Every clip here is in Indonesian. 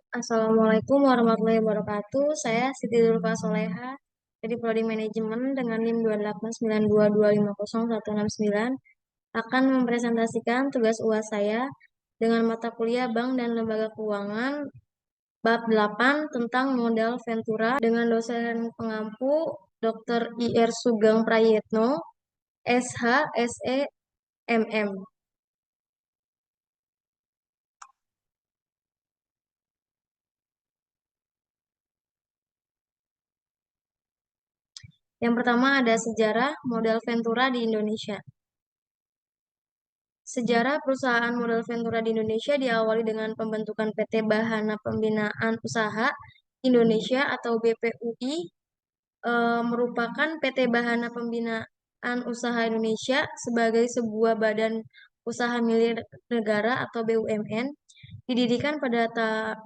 Assalamualaikum warahmatullahi wabarakatuh. Saya Siti Nurfa Soleha dari Prodi Manajemen dengan NIM 28922501169 akan mempresentasikan tugas UAS saya dengan mata kuliah Bank dan Lembaga Keuangan bab 8 tentang modal Ventura dengan dosen pengampu Dr. IR Sugeng Prayitno, SH, SE, MM. Yang pertama ada sejarah modal Ventura di Indonesia. Sejarah perusahaan modal Ventura di Indonesia diawali dengan pembentukan PT Bahana Pembinaan Usaha Indonesia atau BPUI, merupakan PT Bahana Pembinaan Usaha Indonesia sebagai sebuah badan usaha milik negara atau BUMN, didirikan pada 17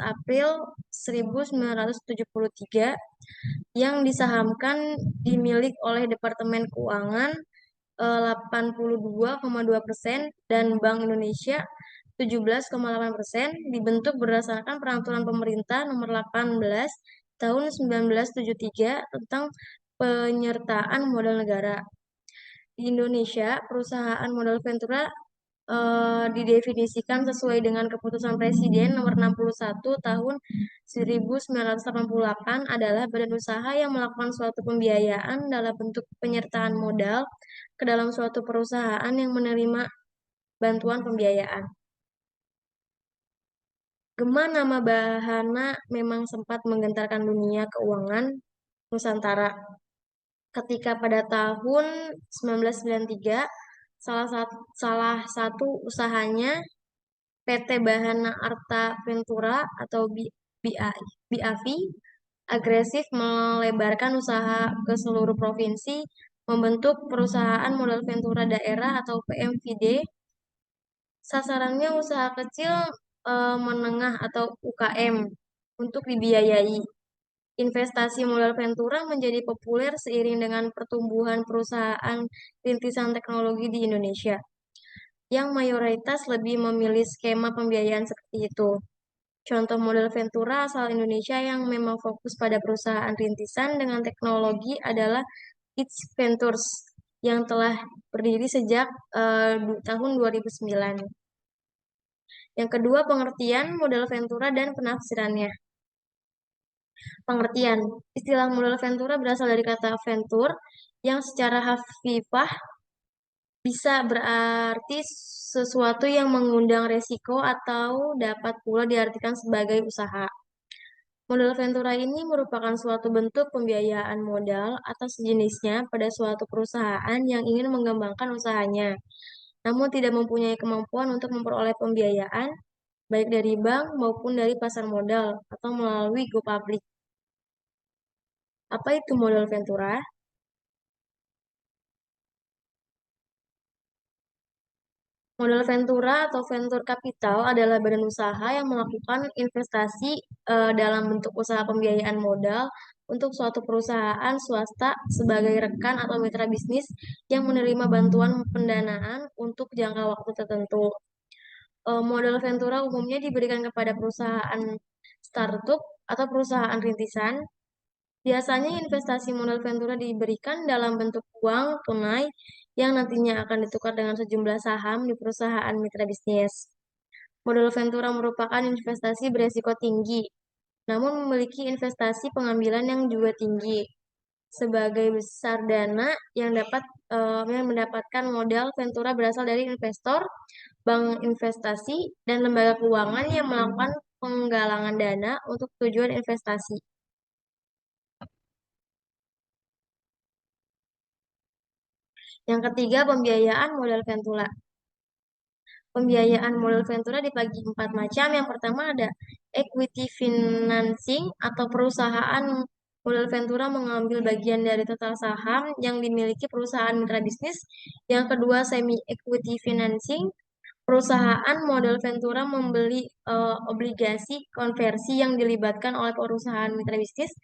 April 1973, yang disahamkan dimiliki oleh Departemen Keuangan 82,2% dan Bank Indonesia 17,8%, dibentuk berdasarkan Peraturan Pemerintah Nomor 18 Tahun 1973 tentang penyertaan modal negara. Di Indonesia, perusahaan modal Ventura didefinisikan sesuai dengan Keputusan Presiden Nomor 61 Tahun 1988 adalah badan usaha yang melakukan suatu pembiayaan dalam bentuk penyertaan modal ke dalam suatu perusahaan yang menerima bantuan pembiayaan. Gema nama Bahana memang sempat menggentarkan dunia keuangan Nusantara ketika pada tahun 1993 salah satu usahanya PT Bahana Arta Ventura atau BAV agresif melebarkan usaha ke seluruh provinsi, membentuk perusahaan modal Ventura daerah atau PMVD. Sasarannya usaha kecil, menengah atau UKM untuk dibiayai. Investasi modal Ventura menjadi populer seiring dengan pertumbuhan perusahaan rintisan teknologi di Indonesia, yang mayoritas lebih memilih skema pembiayaan seperti itu. Contoh model Ventura asal Indonesia yang memang fokus pada perusahaan rintisan dengan teknologi adalah It's Ventures yang telah berdiri sejak tahun 2009. Yang kedua, pengertian model Ventura dan penafsirannya. Pengertian, istilah model Ventura berasal dari kata venture yang secara harfiah bisa berarti sesuatu yang mengundang resiko atau dapat pula diartikan sebagai usaha. Modal Ventura ini merupakan suatu bentuk pembiayaan modal atas jenisnya pada suatu perusahaan yang ingin mengembangkan usahanya, namun tidak mempunyai kemampuan untuk memperoleh pembiayaan, baik dari bank maupun dari pasar modal atau melalui go public. Apa itu modal Ventura? Modal Ventura atau Venture Capital adalah badan usaha yang melakukan investasi dalam bentuk usaha pembiayaan modal untuk suatu perusahaan swasta sebagai rekan atau mitra bisnis yang menerima bantuan pendanaan untuk jangka waktu tertentu. Modal Ventura umumnya diberikan kepada perusahaan startup atau perusahaan rintisan. Biasanya investasi modal Ventura diberikan dalam bentuk uang tunai yang nantinya akan ditukar dengan sejumlah saham di perusahaan mitra bisnis. Modal Ventura merupakan investasi beresiko tinggi, namun memiliki investasi pengambilan yang juga tinggi. Sebagai besar dana yang mendapatkan modal Ventura berasal dari investor, bank investasi, dan lembaga keuangan yang melakukan penggalangan dana untuk tujuan investasi. Yang ketiga, pembiayaan modal Ventura. Pembiayaan modal Ventura dibagi 4 macam. Yang pertama ada equity financing atau perusahaan modal Ventura mengambil bagian dari total saham yang dimiliki perusahaan mitra bisnis. Yang kedua, semi equity financing. Perusahaan modal Ventura membeli obligasi konversi yang dilibatkan oleh perusahaan mitra bisnis.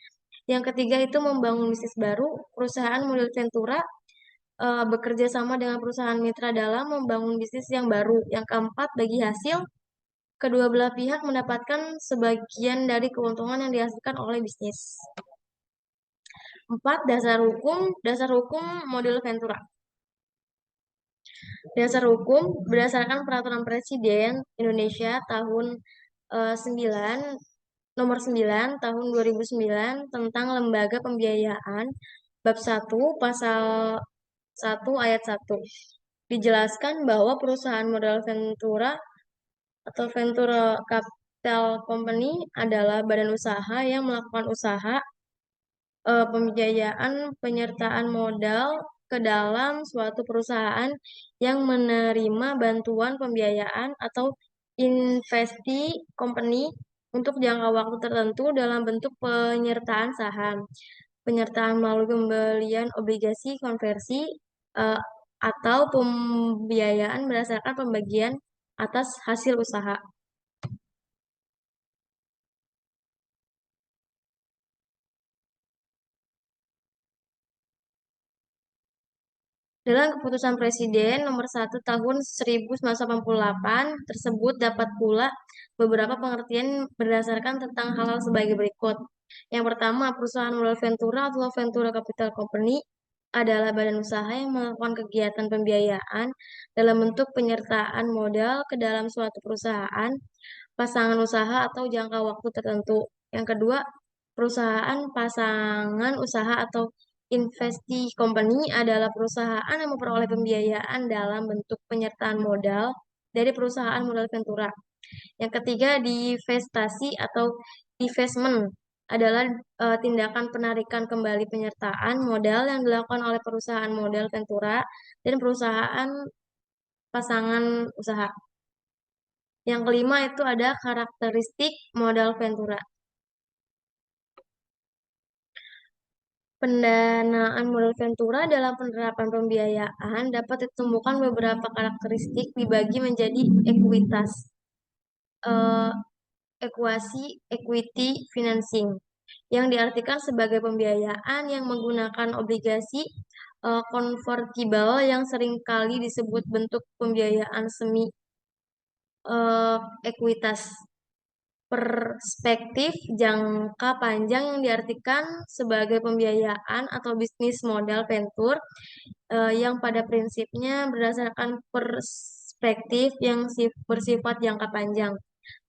Yang ketiga itu membangun bisnis baru. Perusahaan modal Ventura bekerja sama dengan perusahaan mitra dalam membangun bisnis yang baru. Yang keempat, bagi hasil kedua belah pihak mendapatkan sebagian dari keuntungan yang dihasilkan oleh bisnis. 4. Dasar hukum model Ventura. Dasar hukum berdasarkan Peraturan Presiden Indonesia tahun 9 nomor 9 tahun 2009 tentang lembaga pembiayaan bab 1 pasal 1 ayat 1. Dijelaskan bahwa perusahaan modal Ventura atau Ventura Capital Company adalah badan usaha yang melakukan usaha pembiayaan penyertaan modal ke dalam suatu perusahaan yang menerima bantuan pembiayaan atau investi company untuk jangka waktu tertentu dalam bentuk penyertaan saham, penyertaan melalui pembelian obligasi konversi, eh, atau pembiayaan berdasarkan pembagian atas hasil usaha. Dalam Keputusan Presiden Nomor 1 Tahun 1988 tersebut dapat pula beberapa pengertian berdasarkan tentang hal-hal sebagai berikut. Yang pertama, perusahaan modal Ventura atau Ventura Capital Company adalah badan usaha yang melakukan kegiatan pembiayaan dalam bentuk penyertaan modal ke dalam suatu perusahaan, pasangan usaha atau jangka waktu tertentu. Yang kedua, perusahaan pasangan usaha atau investi company adalah perusahaan yang memperoleh pembiayaan dalam bentuk penyertaan modal dari perusahaan modal Ventura. Yang ketiga, divestasi atau divestment adalah tindakan penarikan kembali penyertaan modal yang dilakukan oleh perusahaan modal Ventura dan perusahaan pasangan usaha. Yang kelima itu ada karakteristik modal Ventura. Pendanaan modal Ventura dalam penerapan pembiayaan dapat ditemukan beberapa karakteristik dibagi menjadi ekuitas, eh, ekuasi, equity financing, yang diartikan sebagai pembiayaan yang menggunakan obligasi convertible yang seringkali disebut bentuk pembiayaan semi ekuitas. Perspektif jangka panjang yang diartikan sebagai pembiayaan atau bisnis modal venture yang pada prinsipnya berdasarkan perspektif yang bersifat jangka panjang,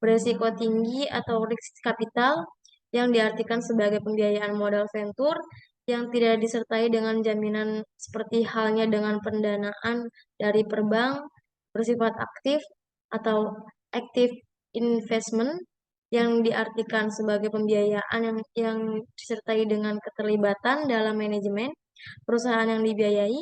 berisiko tinggi atau risk capital yang diartikan sebagai pembiayaan modal venture yang tidak disertai dengan jaminan seperti halnya dengan pendanaan dari perbank, bersifat aktif atau active investment yang diartikan sebagai pembiayaan yang disertai dengan keterlibatan dalam manajemen perusahaan yang dibiayai,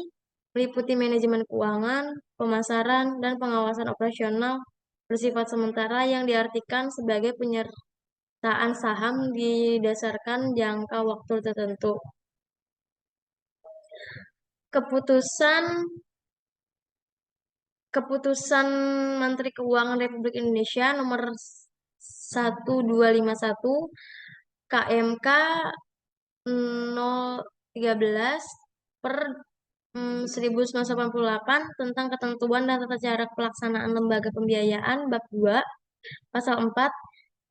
meliputi manajemen keuangan, pemasaran, dan pengawasan operasional bersifat sementara yang diartikan sebagai penyertaan saham didasarkan jangka waktu tertentu. Keputusan Keputusan Menteri Keuangan Republik Indonesia Nomor 1251 KMK 013 per 1988 tentang ketentuan dan tata cara pelaksanaan lembaga pembiayaan bab 2 pasal 4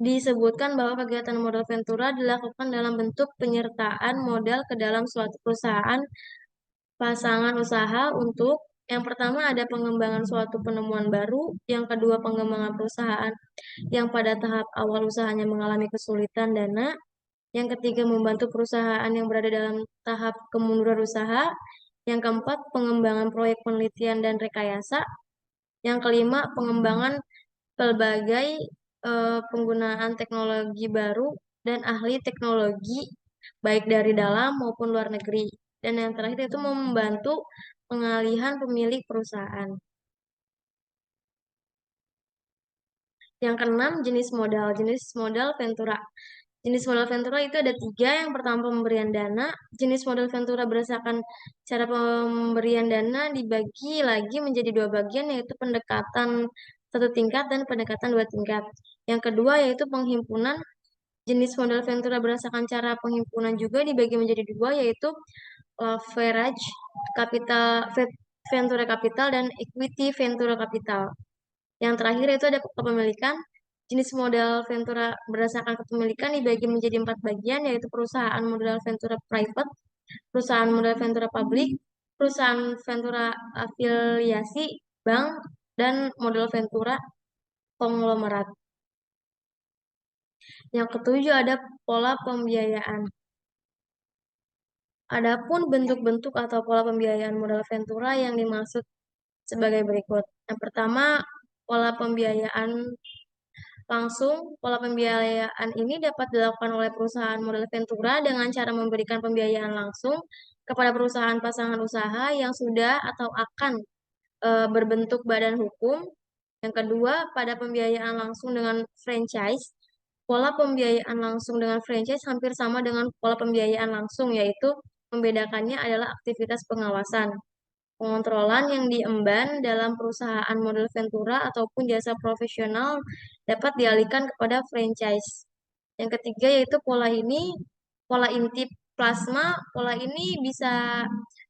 disebutkan bahwa kegiatan modal ventura dilakukan dalam bentuk penyertaan modal ke dalam suatu perusahaan pasangan usaha untuk yang pertama ada pengembangan suatu penemuan baru, yang kedua pengembangan perusahaan yang pada tahap awal usahanya mengalami kesulitan dana, yang ketiga membantu perusahaan yang berada dalam tahap kemunduran usaha, yang keempat pengembangan proyek penelitian dan rekayasa, yang kelima pengembangan pelbagai penggunaan teknologi baru dan ahli teknologi baik dari dalam maupun luar negeri. Dan yang terakhir itu membantu pengalihan pemilik perusahaan. Yang keenam, jenis modal. Jenis modal Ventura. Jenis modal Ventura itu ada tiga. Yang pertama pemberian dana. Jenis modal Ventura berdasarkan cara pemberian dana dibagi lagi menjadi dua bagian, yaitu pendekatan satu tingkat dan pendekatan dua tingkat. Yang kedua yaitu penghimpunan. Jenis modal Ventura berdasarkan cara penghimpunan juga dibagi menjadi dua, yaitu leverage capital, Ventura Capital, dan equity Ventura Capital. Yang terakhir itu ada kepemilikan. Jenis modal Ventura berdasarkan kepemilikan dibagi menjadi 4 bagian, yaitu perusahaan modal Ventura private, perusahaan modal Ventura publik, perusahaan Ventura afiliasi, bank, dan modal Ventura konglomerat. Yang ketujuh ada pola pembiayaan. Adapun bentuk-bentuk atau pola pembiayaan modal Ventura yang dimaksud sebagai berikut. Yang pertama, pola pembiayaan langsung. Pola pembiayaan ini dapat dilakukan oleh perusahaan modal Ventura dengan cara memberikan pembiayaan langsung kepada perusahaan pasangan usaha yang sudah atau akan berbentuk badan hukum. Yang kedua, pada pembiayaan langsung dengan franchise. Pola pembiayaan langsung dengan franchise hampir sama dengan pola pembiayaan langsung, yaitu membedakannya adalah aktivitas pengawasan, pengontrolan yang diemban dalam perusahaan model Ventura ataupun jasa profesional dapat dialihkan kepada franchise. Yang ketiga yaitu pola inti plasma. Pola ini bisa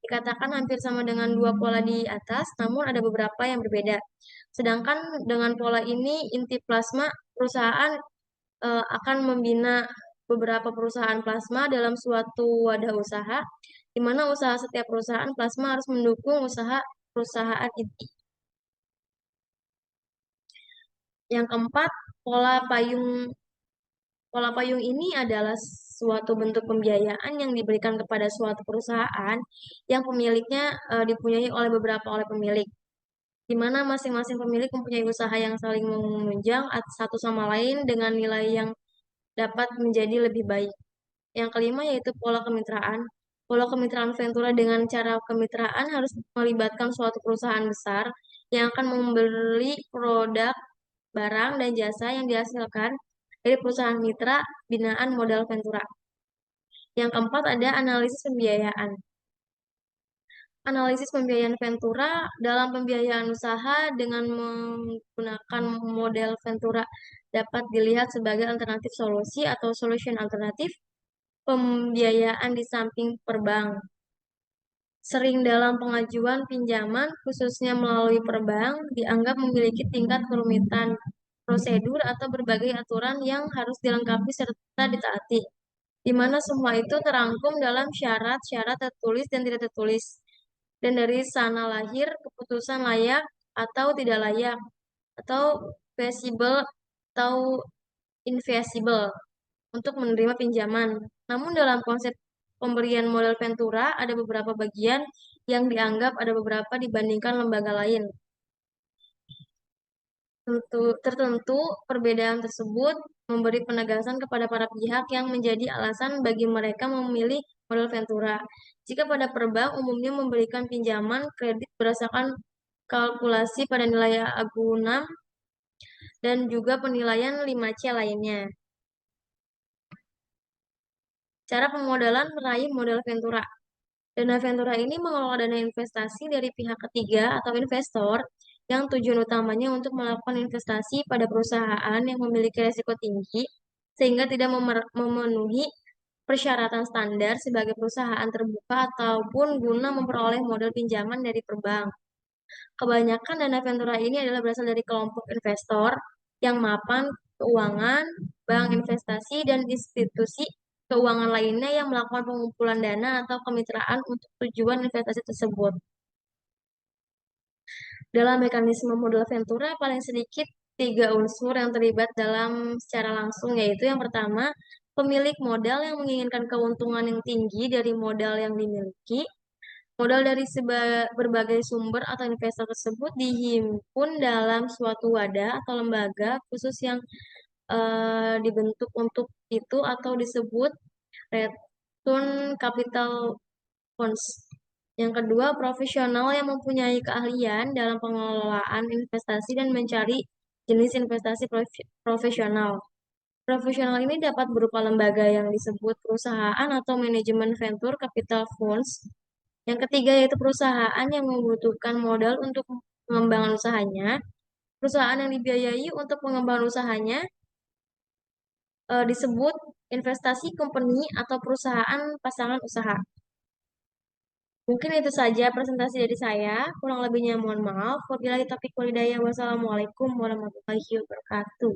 dikatakan hampir sama dengan dua pola di atas, namun ada beberapa yang berbeda. Sedangkan dengan pola ini, inti plasma, perusahaan akan membina beberapa perusahaan plasma dalam suatu wadah usaha, di mana usaha setiap perusahaan plasma harus mendukung usaha perusahaan inti. Yang keempat, pola payung. Pola payung ini adalah suatu bentuk pembiayaan yang diberikan kepada suatu perusahaan yang pemiliknya dipunyai oleh beberapa oleh pemilik, di mana masing-masing pemilik mempunyai usaha yang saling menunjang satu sama lain dengan nilai yang dapat menjadi lebih baik. Yang kelima yaitu pola kemitraan. Pola kemitraan Ventura dengan cara kemitraan harus melibatkan suatu perusahaan besar yang akan membeli produk, barang, dan jasa yang dihasilkan dari perusahaan mitra binaan modal Ventura. Yang keempat ada analisis pembiayaan. Analisis pembiayaan Ventura dalam pembiayaan usaha dengan menggunakan model Ventura dapat dilihat sebagai alternatif solusi atau solution alternatif pembiayaan di samping perbank. Sering dalam pengajuan pinjaman, khususnya melalui perbank, dianggap memiliki tingkat kerumitan prosedur atau berbagai aturan yang harus dilengkapi serta ditaati, di mana semua itu terangkum dalam syarat-syarat tertulis dan tidak tertulis. Dan dari sana lahir keputusan layak atau tidak layak, atau feasible atau invisible untuk menerima pinjaman. Namun dalam konsep pemberian modal Ventura ada beberapa bagian yang dianggap ada beberapa dibandingkan lembaga lain. Tertentu perbedaan tersebut memberi penegasan kepada para pihak yang menjadi alasan bagi mereka memilih modal Ventura. Jika pada perbank umumnya memberikan pinjaman kredit berdasarkan kalkulasi pada nilai agunan dan juga penilaian 5C lainnya. Cara pemodalan meraih modal Ventura. Dana Ventura ini mengelola dana investasi dari pihak ketiga atau investor yang tujuan utamanya untuk melakukan investasi pada perusahaan yang memiliki risiko tinggi sehingga tidak memenuhi persyaratan standar sebagai perusahaan terbuka ataupun guna memperoleh modal pinjaman dari perbank. Kebanyakan dana Ventura ini adalah berasal dari kelompok investor yang mapan keuangan, bank investasi, dan institusi keuangan lainnya yang melakukan pengumpulan dana atau kemitraan untuk tujuan investasi tersebut. Dalam mekanisme modal Ventura, paling sedikit 3 unsur yang terlibat dalam secara langsung, yaitu yang pertama, pemilik modal yang menginginkan keuntungan yang tinggi dari modal yang dimiliki. Modal dari berbagai sumber atau investor tersebut dihimpun dalam suatu wadah atau lembaga khusus yang dibentuk untuk itu atau disebut return capital funds. Yang kedua, profesional yang mempunyai keahlian dalam pengelolaan investasi dan mencari jenis investasi profesional. Profesional ini dapat berupa lembaga yang disebut perusahaan atau manajemen venture capital funds. Yang ketiga yaitu perusahaan yang membutuhkan modal untuk pengembangan usahanya. Perusahaan yang dibiayai untuk pengembangan usahanya disebut investasi company atau perusahaan pasangan usaha. Mungkin itu saja presentasi dari saya. Kurang lebihnya mohon maaf. Wabillahi taufiq walhidayah. Wassalamualaikum warahmatullahi wabarakatuh.